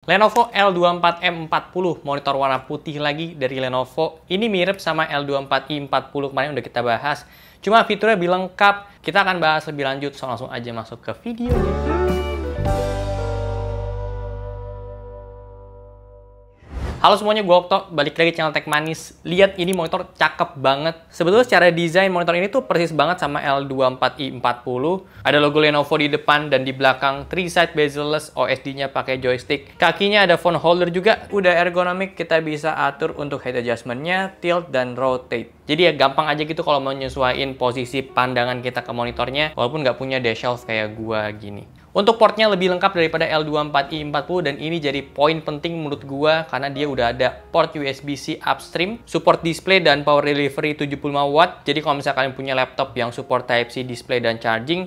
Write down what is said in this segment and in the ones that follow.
Lenovo L24M40, monitor warna putih lagi dari Lenovo. Ini mirip sama L24i40 kemarin udah kita bahas. Cuma fiturnya lebih lengkap. Kita akan bahas lebih lanjut, so langsung aja masuk ke videonya. Halo semuanya, gue Okto, balik lagi channel Tech Manis. Lihat ini monitor cakep banget. Sebetulnya secara desain monitor ini tuh persis banget sama L24i40. Ada logo Lenovo di depan dan di belakang, 3-side bezel-less, OSD-nya pakai joystick. Kakinya ada phone holder juga, udah ergonomik, kita bisa atur untuk head adjustment-nya, tilt, dan rotate. Jadi ya gampang aja gitu kalau mau nyesuaiin posisi pandangan kita ke monitornya, walaupun nggak punya dash shelf kayak gua gini. Untuk portnya lebih lengkap daripada L24i40 dan ini jadi poin penting menurut gua karena dia udah ada port USB-C upstream, support display dan power delivery 75 watt. Jadi kalau misalnya kalian punya laptop yang support Type-C display dan charging,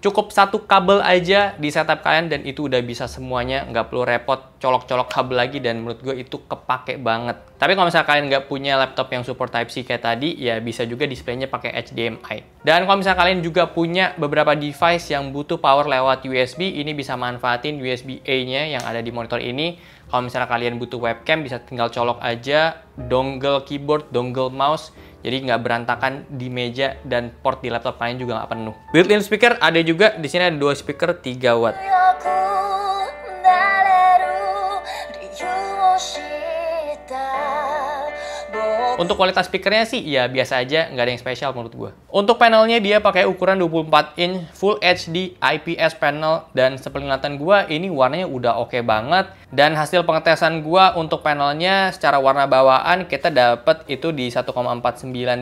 cukup satu kabel aja di setup kalian dan itu udah bisa semuanya, nggak perlu repot colok-colok kabel lagi dan menurut gue itu kepake banget. Tapi kalau misalnya kalian nggak punya laptop yang support Type-C kayak tadi, ya bisa juga displaynya pakai HDMI. Dan kalau misalnya kalian juga punya beberapa device yang butuh power lewat USB, ini bisa manfaatin USB-A-nya yang ada di monitor ini. Kalau misalnya kalian butuh webcam, bisa tinggal colok aja dongle keyboard, dongle mouse. Jadi nggak berantakan di meja dan port di laptop kalian juga nggak penuh. Built-in speaker ada juga. Di sini ada 2 speaker 3 watt. Untuk kualitas speakernya sih ya biasa aja, nggak ada yang spesial menurut gue. Untuk panelnya dia pakai ukuran 24 inch Full HD IPS panel dan sepenglihatan gue ini warnanya udah oke banget. Dan hasil pengetesan gue untuk panelnya secara warna bawaan kita dapat itu di 1,49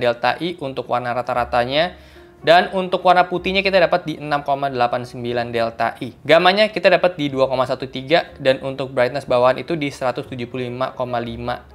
Delta I untuk warna rata-ratanya. Dan untuk warna putihnya kita dapat di 6,89 Delta I. Gamanya kita dapat di 2,13 dan untuk brightness bawaan itu di 175,5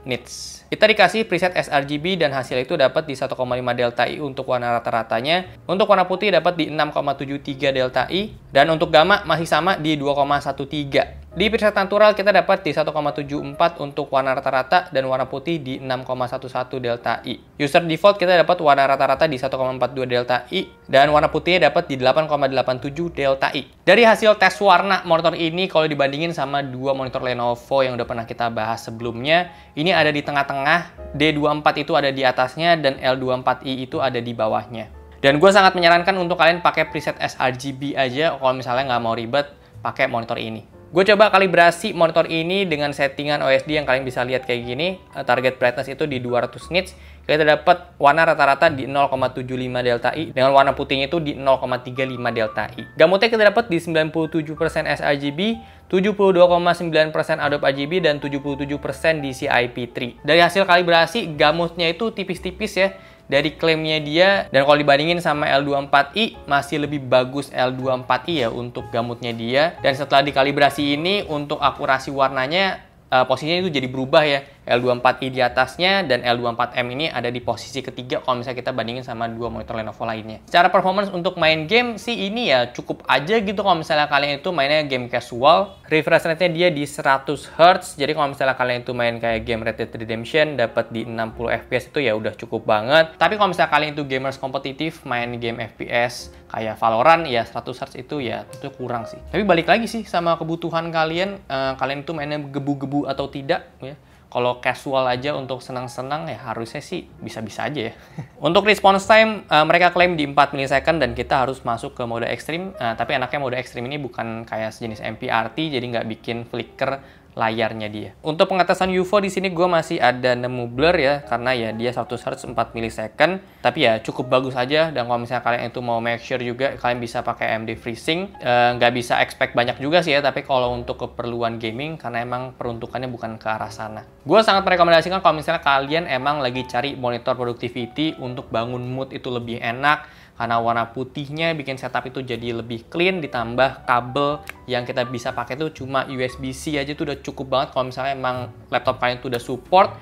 nits. Kita dikasih preset sRGB dan hasil itu dapat di 1,5 Delta I untuk warna rata-ratanya. Untuk warna putih dapat di 6,73 Delta I dan untuk gamma masih sama di 2,13. Di preset natural kita dapat di 1,74 untuk warna rata-rata dan warna putih di 6,11 Delta I. User default kita dapat warna rata-rata di 1,42 Delta I dan warna putihnya dapat di 8,87 Delta I. Dari hasil tes warna monitor ini kalau dibandingin sama dua monitor Lenovo yang udah pernah kita bahas sebelumnya, ini ada di tengah-tengah, D24 itu ada di atasnya dan L24i itu ada di bawahnya. Dan gue sangat menyarankan untuk kalian pakai preset sRGB aja kalau misalnya nggak mau ribet pakai monitor ini. Gue coba kalibrasi monitor ini dengan settingan OSD yang kalian bisa lihat kayak gini. Target brightness itu di 200 nits. Kita dapat warna rata-rata di 0,75 Delta I dengan warna putihnya itu di 0,35 Delta I. Gamutnya kita dapat di 97% sRGB, 72,9% Adobe RGB, dan 77% DCI-P3. Dari hasil kalibrasi, gamutnya itu tipis-tipis ya. Dari klaimnya dia, dan kalau dibandingin sama L24i masih lebih bagus L24i ya untuk gamutnya dia. Dan setelah dikalibrasi ini untuk akurasi warnanya posisinya itu jadi berubah ya. L24i di atasnya dan L24M ini ada di posisi ketiga kalau misalnya kita bandingin sama dua monitor Lenovo lainnya. Secara performance untuk main game sih ini ya cukup aja gitu kalau misalnya kalian itu mainnya game casual. Refresh rate-nya dia di 100 Hz. Jadi kalau misalnya kalian itu main kayak game Red Dead Redemption dapat di 60 FPS itu ya udah cukup banget. Tapi kalau misalnya kalian itu gamers kompetitif main game FPS kayak Valorant ya 100 Hz itu ya tentu kurang sih. Tapi balik lagi sih sama kebutuhan kalian, kalian itu mainnya gebu-gebu atau tidak ya. Kalau casual aja untuk senang-senang ya harusnya sih bisa-bisa aja ya. Untuk response time mereka klaim di 4 milisecond dan kita harus masuk ke mode ekstrim. Tapi enaknya mode ekstrim ini bukan kayak sejenis MPRT jadi nggak bikin flicker layarnya dia. Untuk pengetesan UFO di sini gue masih ada nemu blur ya karena ya dia 100 Hz 4 milisecond. Tapi ya cukup bagus aja dan kalau misalnya kalian itu mau make sure juga kalian bisa pakai AMD FreeSync. Nggak bisa expect banyak juga sih ya tapi kalau untuk keperluan gaming karena emang peruntukannya bukan ke arah sana. Gue sangat merekomendasikan kalau misalnya kalian emang lagi cari monitor productivity untuk bangun mood itu lebih enak. Karena warna putihnya bikin setup itu jadi lebih clean, ditambah kabel yang kita bisa pakai itu cuma USB-C aja itu udah cukup banget. Kalau misalnya emang laptop kalian itu udah support,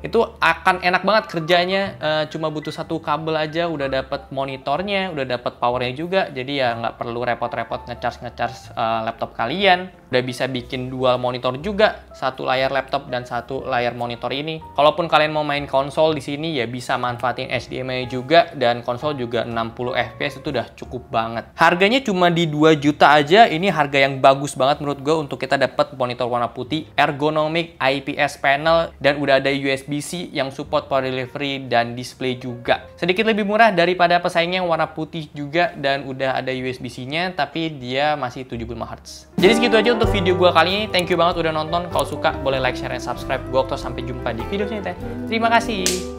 itu akan enak banget kerjanya. Cuma butuh satu kabel aja udah dapat monitornya, udah dapat powernya juga. Jadi ya nggak perlu repot-repot ngecharge laptop kalian. Udah bisa bikin dual monitor juga, satu layar laptop dan satu layar monitor ini. Kalaupun kalian mau main konsol di sini ya bisa manfaatin HDMI juga, dan konsol juga 60 fps itu udah cukup banget. Harganya cuma di 2 juta aja, ini harga yang bagus banget menurut gue untuk kita dapat monitor warna putih, ergonomic, IPS panel, dan udah ada USB-C yang support power delivery dan display juga. Sedikit lebih murah daripada pesaingnya yang warna putih juga dan udah ada USB-C-nya, tapi dia masih 75 Hz. Jadi segitu aja untuk video gue kali ini. Thank you banget udah nonton. Kalau suka boleh like, share, dan subscribe. Gue Okto, sampai jumpa di video selanjutnya. Terima kasih.